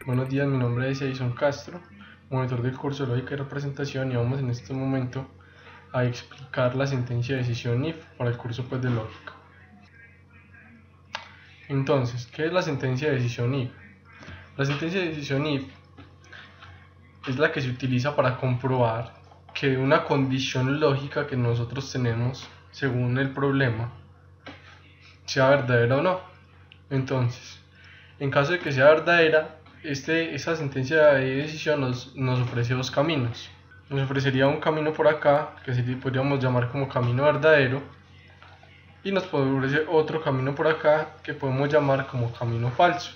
Buenos días, mi nombre es Edison Castro, monitor del curso de Lógica y Representación, y vamos en este momento a explicar la sentencia de decisión if para el curso de Lógica. Entonces, ¿qué es la sentencia de decisión if? La sentencia de decisión if es la que se utiliza para comprobar que una condición lógica que nosotros tenemos según el problema sea verdadera o no. Entonces, en caso de que sea verdadera, esta sentencia de decisión nos ofrece dos caminos. Nos ofrecería un camino por acá, que podríamos llamar como camino verdadero, y nos ofrece otro camino por acá, que podemos llamar como camino falso.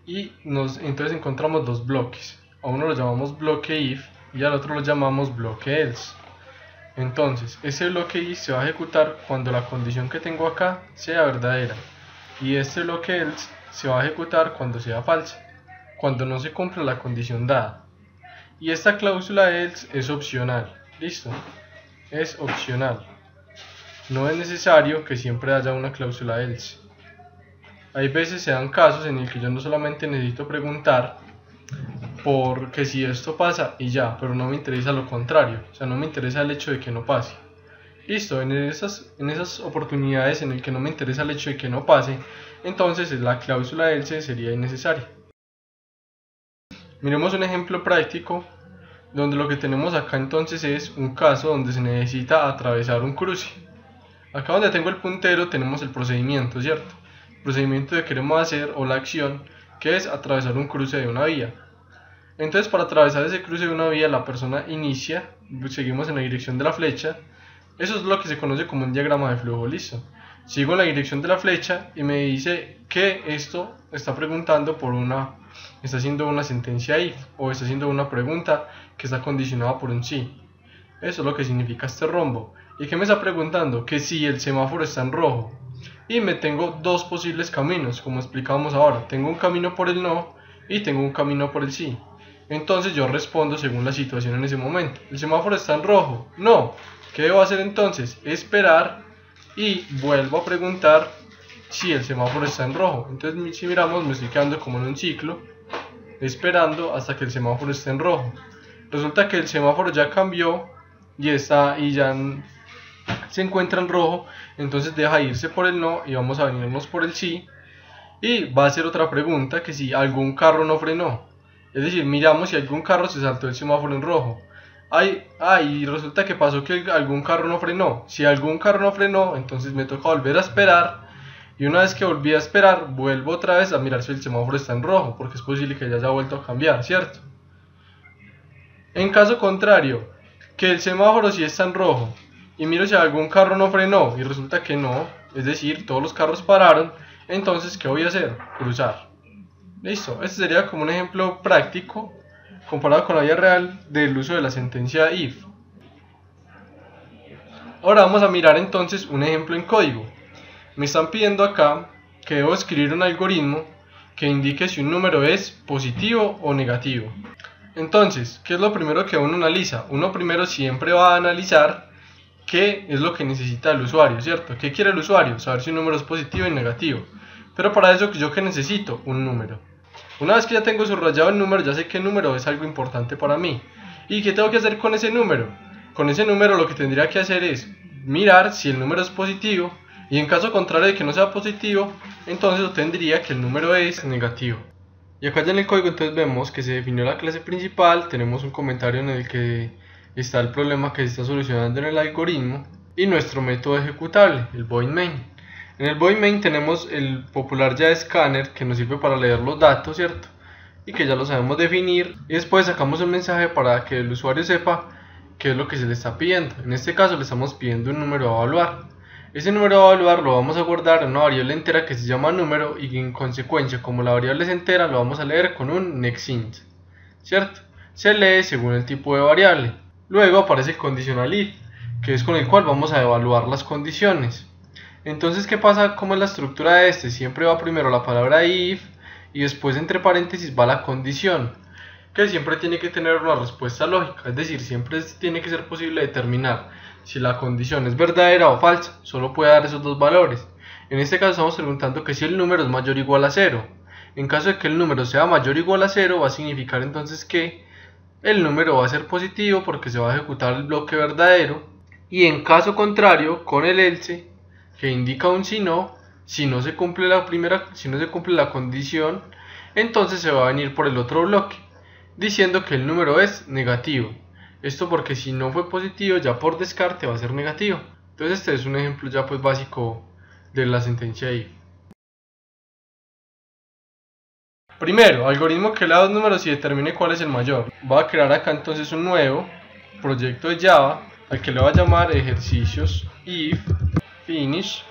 Y entonces encontramos dos bloques. A uno lo llamamos bloque if y al otro lo llamamos bloque else. Entonces, ese bloque if se va a ejecutar cuando la condición que tengo acá sea verdadera, y este bloque else se va a ejecutar cuando sea falsa, cuando no se cumpla la condición dada. Y esta cláusula else es opcional. ¿Listo? Es opcional. No es necesario que siempre haya una cláusula else. Hay veces se dan casos en el que yo no solamente necesito preguntar porque si esto pasa y ya, pero no me interesa lo contrario, o sea, no me interesa el hecho de que no pase. Listo, en esas oportunidades en el que no me interesa el hecho de que no pase, entonces la cláusula else sería innecesaria. Miremos un ejemplo práctico donde lo que tenemos acá entonces es un caso donde se necesita atravesar un cruce. Acá donde tengo el puntero tenemos el procedimiento, ¿cierto? El procedimiento que queremos hacer, o la acción, que es atravesar un cruce de una vía. Entonces, para atravesar ese cruce de una vía, la persona inicia, seguimos en la dirección de la flecha. Eso es lo que se conoce como un diagrama de flujo. Listo. Sigo en la dirección de la flecha y me dice que esto está preguntando está haciendo una sentencia if, o está haciendo una pregunta que está condicionada por un sí. Eso es lo que significa este rombo. ¿Y qué me está preguntando? Que si el semáforo está en rojo. Y me tengo dos posibles caminos, como explicamos ahora. Tengo un camino por el no y tengo un camino por el sí. Entonces yo respondo según la situación en ese momento. ¿El semáforo está en rojo? No. ¿Qué debo hacer entonces? Esperar y vuelvo a preguntar si el semáforo está en rojo. Entonces, si miramos, me estoy quedando como en un ciclo, esperando hasta que el semáforo esté en rojo. Resulta que el semáforo ya cambió y ya se encuentra en rojo, entonces deja irse por el no y vamos a venirnos por el sí, y va a hacer otra pregunta, que si algún carro no frenó. Es decir, miramos si algún carro se saltó el semáforo en rojo. Y resulta que pasó que algún carro no frenó. Si algún carro no frenó, entonces me toca volver a esperar, y una vez que volví a esperar, vuelvo otra vez a mirar si el semáforo está en rojo, porque es posible que ya haya vuelto a cambiar, ¿cierto? En caso contrario, que el semáforo sí está en rojo y miro si algún carro no frenó y resulta que no, es decir, todos los carros pararon, entonces ¿qué voy a hacer? Cruzar. Listo, este sería como un ejemplo práctico comparado con la vida real del uso de la sentencia if. Ahora vamos a mirar entonces un ejemplo en código. Me están pidiendo acá que debo escribir un algoritmo que indique si un número es positivo o negativo. Entonces, ¿qué es lo primero que uno analiza? Uno primero siempre va a analizar qué es lo que necesita el usuario, ¿cierto? ¿Qué quiere el usuario? Saber si un número es positivo o negativo. Pero para eso, ¿yo qué necesito? Un número. Una vez que ya tengo subrayado el número, ya sé qué número es algo importante para mí. ¿Y qué tengo que hacer con ese número? Con ese número lo que tendría que hacer es mirar si el número es positivo, y en caso contrario de que no sea positivo, entonces obtendría que el número es negativo. Y acá ya en el código entonces vemos que se definió la clase principal, tenemos un comentario en el que está el problema que se está solucionando en el algoritmo, y nuestro método ejecutable, el void main. En el void main tenemos el popular ya scanner, que nos sirve para leer los datos, ¿cierto? Y que ya lo sabemos definir, y después sacamos un mensaje para que el usuario sepa qué es lo que se le está pidiendo. En este caso le estamos pidiendo un número a evaluar. Ese número a evaluar lo vamos a guardar en una variable entera que se llama número, y en consecuencia, como la variable es entera, lo vamos a leer con un nextInt, ¿cierto? Se lee según el tipo de variable. Luego aparece el conditional if, que es con el cual vamos a evaluar las condiciones. Entonces, ¿qué pasa? ¿Cómo es la estructura de este? Siempre va primero la palabra if y después entre paréntesis va la condición, que siempre tiene que tener una respuesta lógica, es decir, siempre tiene que ser posible determinar si la condición es verdadera o falsa. Solo puede dar esos dos valores. En este caso estamos preguntando que si el número es mayor o igual a 0. En caso de que el número sea mayor o igual a 0, va a significar entonces que el número va a ser positivo porque se va a ejecutar el bloque verdadero. Y en caso contrario, con el else, que indica un si no se cumple la condición, entonces se va a venir por el otro bloque, diciendo que el número es negativo. Esto porque si no fue positivo, ya por descarte va a ser negativo. Entonces este es un ejemplo ya pues básico de la sentencia if. Primero, algoritmo que lea dos números y determine cuál es el mayor. Voy a crear acá entonces un nuevo proyecto de Java al que le voy a llamar ejercicios if finish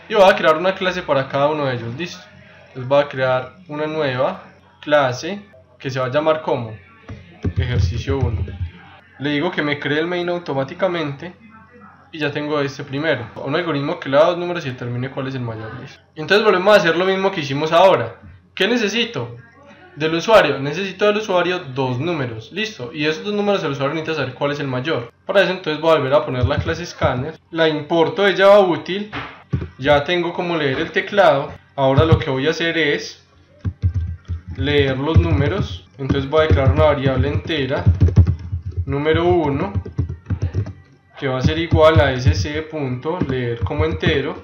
y voy a crear una clase para cada uno de ellos. Listo. Entonces voy a crear una nueva clase que se va a llamar como ejercicio 1. Le digo que me cree el main automáticamente y ya tengo este primero, un algoritmo que le da dos números y determine cuál es el mayor. Listo. Entonces volvemos a hacer lo mismo que hicimos ahora. ¿Qué necesito? Del usuario, necesito del usuario dos números, listo, y esos dos números el usuario necesita saber cuál es el mayor. Para eso entonces voy a volver a poner la clase scanner, la importo de Java útil, ya tengo como leer el teclado. Ahora lo que voy a hacer es leer los números, entonces voy a declarar una variable entera, número 1, que va a ser igual a sc.leer como entero.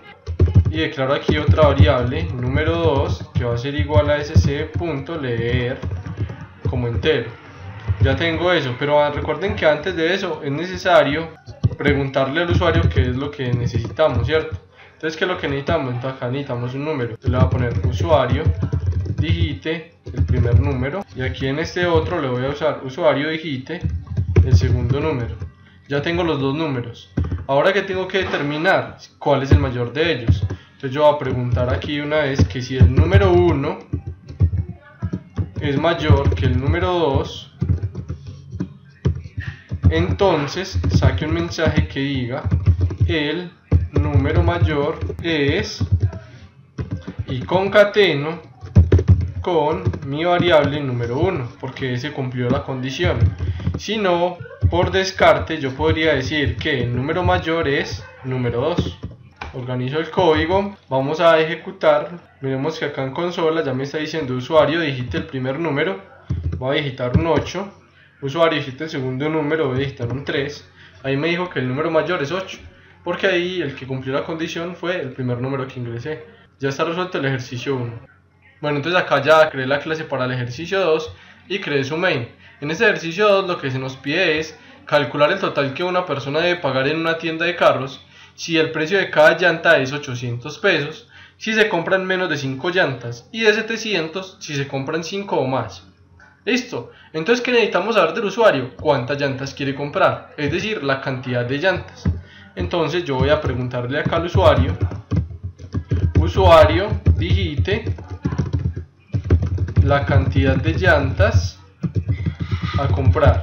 Y declaro aquí otra variable, número 2, que va a ser igual a sc.leer como entero. Ya tengo eso, pero recuerden que antes de eso es necesario preguntarle al usuario qué es lo que necesitamos, ¿cierto? Entonces, ¿qué es lo que necesitamos? Entonces, acá necesitamos un número. Entonces, le voy a poner usuario, digite el primer número. Y aquí en este otro le voy a usar usuario, digite el segundo número. Ya tengo los dos números. Ahora que tengo que determinar cuál es el mayor de ellos. Entonces yo voy a preguntar aquí una vez que si el número 1 es mayor que el número 2, entonces saque un mensaje que diga el número mayor es, y concateno con mi variable número 1, porque ese cumplió la condición. Si no, por descarte yo podría decir que el número mayor es número 2. Organizo el código, vamos a ejecutar. Miremos que acá en consola ya me está diciendo usuario digite el primer número, voy a digitar un 8, usuario digite el segundo número, voy a digitar un 3. Ahí me dijo que el número mayor es 8, porque ahí el que cumplió la condición fue el primer número que ingresé. Ya está resuelto el ejercicio 1. Bueno, entonces acá ya creé la clase para el ejercicio 2 y creé su main. En este ejercicio 2 lo que se nos pide es calcular el total que una persona debe pagar en una tienda de carros si el precio de cada llanta es 800 pesos, si se compran menos de 5 llantas, y de 700 si se compran 5 o más. Listo. Entonces, ¿qué necesitamos saber del usuario? ¿Cuántas llantas quiere comprar? Es decir, la cantidad de llantas. Entonces yo voy a preguntarle acá al usuario, usuario digite la cantidad de llantas a comprar.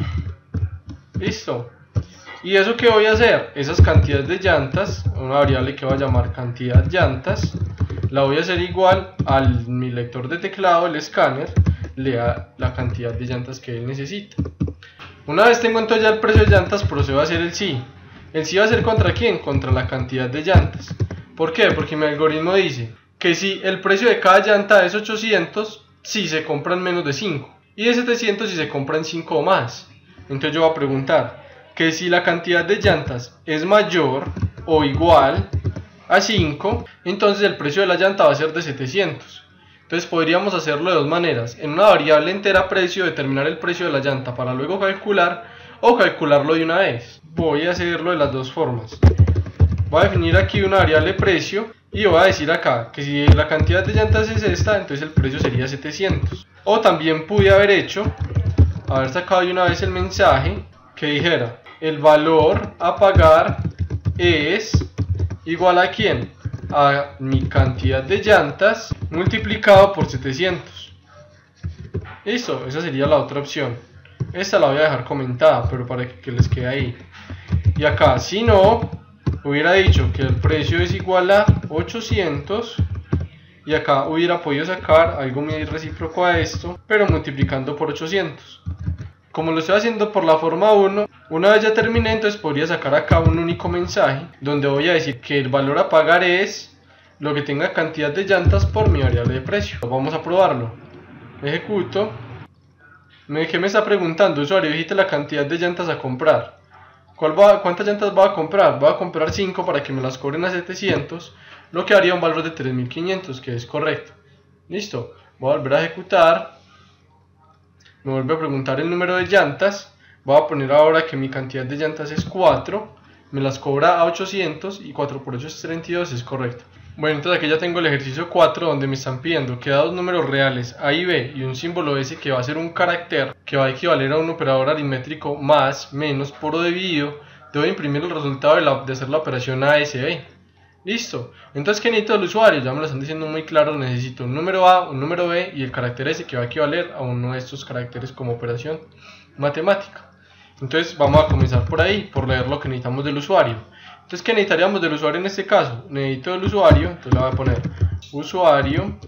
Listo. ¿Y eso qué voy a hacer? Esas cantidades de llantas, una variable que voy a llamar cantidad llantas, la voy a hacer igual a mi lector de teclado, el escáner, lea la cantidad de llantas que él necesita. Una vez tengo entonces ya el precio de llantas, procedo a hacer el si. ¿El si va a ser contra quién? Contra la cantidad de llantas. ¿Por qué? Porque mi algoritmo dice que si el precio de cada llanta es 800, si se compran menos de 5, y de 700 si se compran 5 o más. Entonces yo voy a preguntar que si la cantidad de llantas es mayor o igual a 5, entonces el precio de la llanta va a ser de 700. Entonces podríamos hacerlo de dos maneras: en una variable entera precio determinar el precio de la llanta para luego calcular, o calcularlo de una vez. Voy a hacerlo de las dos formas. Voy a definir aquí una variable precio y voy a decir acá que si la cantidad de llantas es esta, entonces el precio sería 700. O también pude haber sacado de una vez el mensaje que dijera el valor a pagar es igual a ¿quién? A mi cantidad de llantas multiplicado por 700. Listo, esa sería la otra opción. Esta la voy a dejar comentada, pero para que les quede ahí. Y acá, si no, hubiera dicho que el precio es igual a 800, y acá hubiera podido sacar algo muy recíproco a esto, pero multiplicando por 800. Como lo estoy haciendo por la forma 1, una vez ya terminé, entonces podría sacar acá un único mensaje donde voy a decir que el valor a pagar es lo que tenga cantidad de llantas por mi variable de precio. Vamos a probarlo. Ejecuto. ¿Qué me está preguntando? Usuario, digite la cantidad de llantas a comprar. ¿Cuántas llantas voy a comprar? Voy a comprar 5 para que me las cobren a 700, lo que haría un valor de 3500, que es correcto. Listo. Voy a volver a ejecutar. Me vuelve a preguntar el número de llantas. Voy a poner ahora que mi cantidad de llantas es 4. Me las cobra a 800 y 4 por 8 es 32, es correcto. Bueno, entonces aquí ya tengo el ejercicio 4 donde me están pidiendo que a dos números reales A y B y un símbolo S que va a ser un carácter que va a equivaler a un operador aritmétrico más, menos, por o dividido, debo imprimir el resultado de hacer la operación ASB. Listo. Entonces, ¿qué necesito del usuario? Ya me lo están diciendo muy claro, necesito un número A, un número B y el carácter S que va a equivaler a uno de estos caracteres como operación matemática. Entonces vamos a comenzar por ahí, por leer lo que necesitamos del usuario. Entonces, ¿qué necesitaríamos del usuario en este caso? Necesito del usuario, entonces le voy a poner usuario,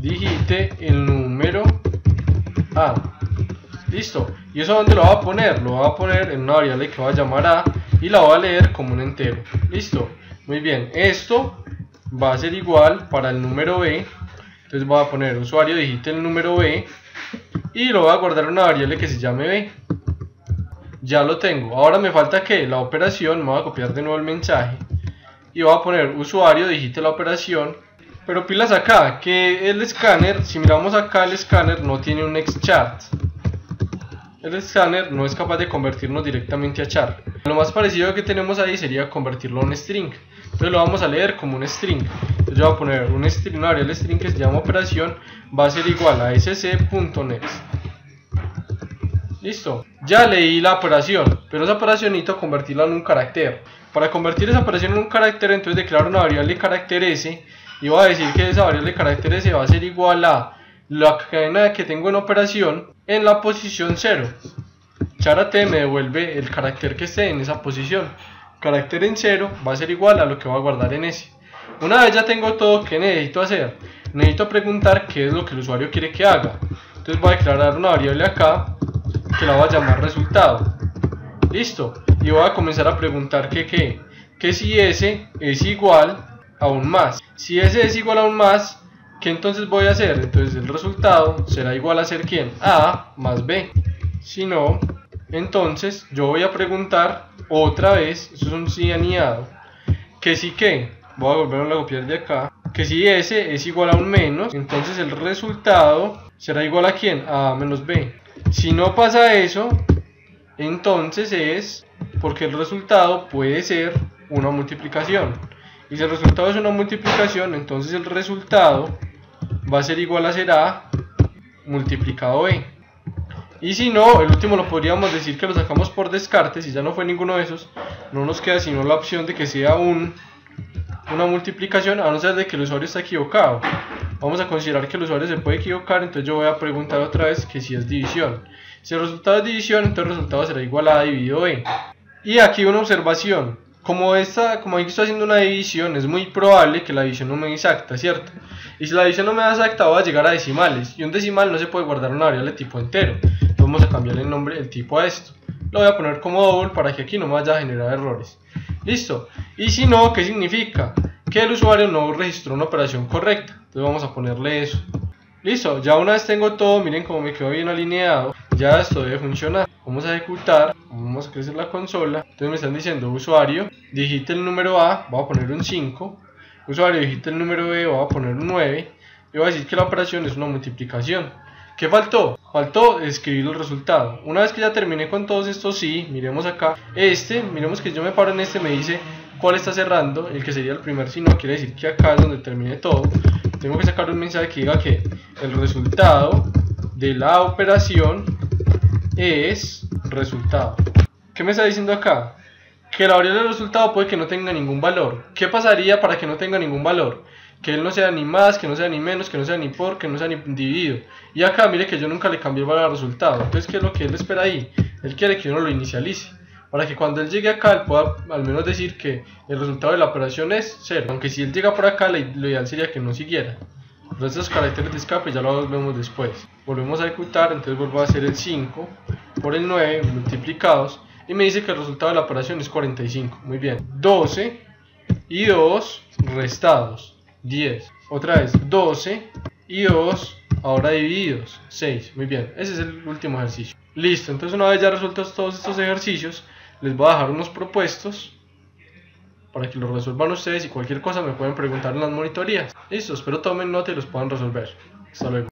digite el número A. Listo. ¿Y eso dónde lo voy a poner? Lo voy a poner en una variable que voy a llamar A y la voy a leer como un entero. Listo. Muy bien. Esto va a ser igual para el número B. Entonces voy a poner usuario, digite el número B y lo voy a guardar en una variable que se llame B. Ya lo tengo. Ahora me falta que la operación, me voy a copiar de nuevo el mensaje y voy a poner usuario, digite la operación. Pero pilas acá, que el escáner, si miramos acá, el escáner no tiene un xchart. El escáner no es capaz de convertirnos directamente a char. Lo más parecido que tenemos ahí sería convertirlo a un string. Entonces lo vamos a leer como un string. Entonces yo voy a poner un string, una variable string que se llama operación, va a ser igual a sc.next. Listo. Ya leí la operación, pero esa operación necesito convertirla en un carácter. Para convertir esa operación en un carácter, entonces declaro una variable carácter s y voy a decir que esa variable carácter s va a ser igual a la cadena que tengo en operación en la posición 0. Char t me devuelve el carácter que esté en esa posición. Carácter en 0 va a ser igual a lo que voy a guardar en S. Una vez ya tengo todo, ¿qué necesito hacer? Necesito preguntar qué es lo que el usuario quiere que haga. Entonces voy a declarar una variable acá que la voy a llamar resultado. Listo. Y voy a comenzar a preguntar que si S es igual a un más. Si S es igual a un más, ¿qué entonces voy a hacer? Entonces el resultado será igual a ser ¿quién? A más B. Si no, entonces yo voy a preguntar otra vez, eso es un si aniado, que si que, voy a volver a copiar de acá, que si S es igual a un menos, entonces el resultado será igual a ¿quién? A menos B. Si no pasa eso, entonces es porque el resultado puede ser una multiplicación. Y si el resultado es una multiplicación, entonces el resultado va a ser igual a ser A multiplicado B. Y si no, el último lo podríamos decir que lo sacamos por descarte. Si ya no fue ninguno de esos, no nos queda sino la opción de que sea una multiplicación, a no ser de que el usuario está equivocado. Vamos a considerar que el usuario se puede equivocar, entonces yo voy a preguntar otra vez que si es división. Si el resultado es división, entonces el resultado será igual a A dividido B. Y aquí una observación. Como aquí estoy haciendo una división, es muy probable que la división no me dé exacta, ¿cierto? Y si la división no me da exacta, voy a llegar a decimales. Y un decimal no se puede guardar en una variable de tipo entero. Entonces vamos a cambiarle el nombre, el tipo a esto. Lo voy a poner como double para que aquí no me vaya a generar errores. Listo. Y si no, ¿qué significa? Que el usuario no registró una operación correcta. Entonces vamos a ponerle eso. Listo, ya una vez tengo todo, miren cómo me quedó bien alineado. Ya esto debe funcionar. Vamos a ejecutar, vamos a crecer la consola. Entonces me están diciendo usuario, digite el número A, voy a poner un 5. Usuario, digite el número B, voy a poner un 9. Y voy a decir que la operación es una multiplicación. ¿Qué faltó? Faltó escribir el resultado. Una vez que ya terminé con todos estos sí, miremos acá. Miremos que yo me paro en me dice cuál está cerrando. El que sería el primer sí no, quiere decir que acá es donde termine todo. Tengo que sacar un mensaje que diga que el resultado de la operación es resultado. ¿Qué me está diciendo acá? Que la variable del resultado puede que no tenga ningún valor. ¿Qué pasaría para que no tenga ningún valor? Que él no sea ni más, que no sea ni menos, que no sea ni por, que no sea ni dividido. Y acá mire que yo nunca le cambié el valor al resultado. Entonces, ¿qué es lo que él espera ahí? Él quiere que uno lo inicialice, para que cuando él llegue acá, él pueda al menos decir que el resultado de la operación es 0. Aunque si él llega por acá, lo ideal sería que no siguiera. Pero estos caracteres de escape ya los vemos después. Volvemos a ejecutar, entonces vuelvo a hacer el 5 por el 9 multiplicados. Y me dice que el resultado de la operación es 45. Muy bien. 12 y 2 restados, 10. Otra vez, 12 y 2 ahora divididos, 6. Muy bien, ese es el último ejercicio. Listo, entonces una vez ya resueltos todos estos ejercicios, les voy a dejar unos propuestos para que los resuelvan ustedes y cualquier cosa me pueden preguntar en las monitorías. Listo, espero tomen nota y los puedan resolver. Hasta luego.